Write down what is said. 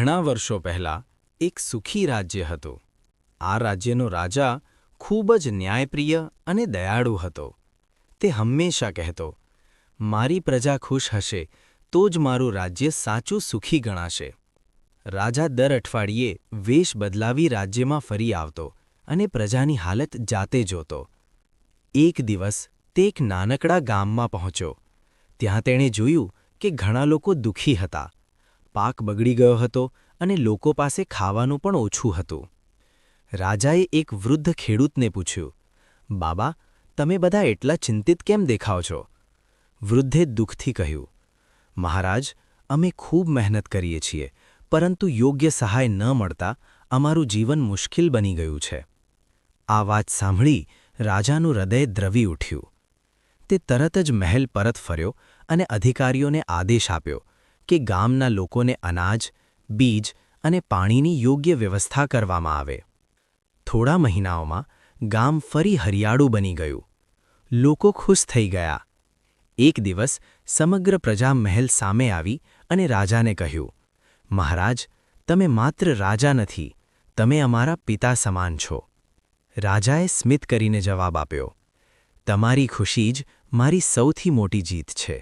ઘણા વર્ષો પહેલાં એક સુખી રાજ્ય હતું. આ રાજ્યનો રાજા ખૂબ જ ન્યાયપ્રિય અને દયાળુ હતો. તે હંમેશા કહેતો, મારી પ્રજા ખુશ હશે તો જ મારું રાજ્ય સાચું સુખી ગણાશે. રાજા દર અઠવાડિયે વેશ બદલાવી રાજ્યમાં ફરી આવતો અને પ્રજાની હાલત જાતે જોતો. એક દિવસ તે એક નાનકડા ગામમાં પહોંચ્યો. ત્યાં તેણે જોયું કે ઘણા લોકો દુઃખી હતા. પાક બગડી ગયો હતો અને લોકો પાસે ખાવાનું પણ ઓછું હતું. રાજાએ એક વૃદ્ધ ખેડૂતને પૂછ્યું, બાબા, તમે બધા એટલા ચિંતિત કેમ દેખાવ છો? વૃદ્ધે દુઃખથી કહ્યું, મહારાજ, અમે ખૂબ મહેનત કરીએ છીએ, પરંતુ યોગ્ય સહાય ન મળતા અમારું જીવન મુશ્કેલ બની ગયું છે. આ વાત સાંભળી રાજાનું હૃદય દ્રવી ઉઠ્યું. તે તરત જ મહેલ પરત ફર્યો અને અધિકારીઓને આદેશ આપ્યો કે ગામના લોકોને અનાજ, બીજ અને પાણીની યોગ્ય વ્યવસ્થા કરવામાં આવે. થોડા મહિનાઓમાં ગામ ફરી હરિયાળું બની ગયું. લોકો ખુશ થઈ ગયા. એક દિવસ સમગ્ર પ્રજા મહેલ સામે આવી અને રાજાને કહ્યું, મહારાજ, તમે માત્ર રાજા નથી, તમે અમારા પિતા સમાન છો. રાજાએ સ્મિત કરીને જવાબ આપ્યો, તમારી ખુશી જ મારી સૌથી મોટી જીત છે.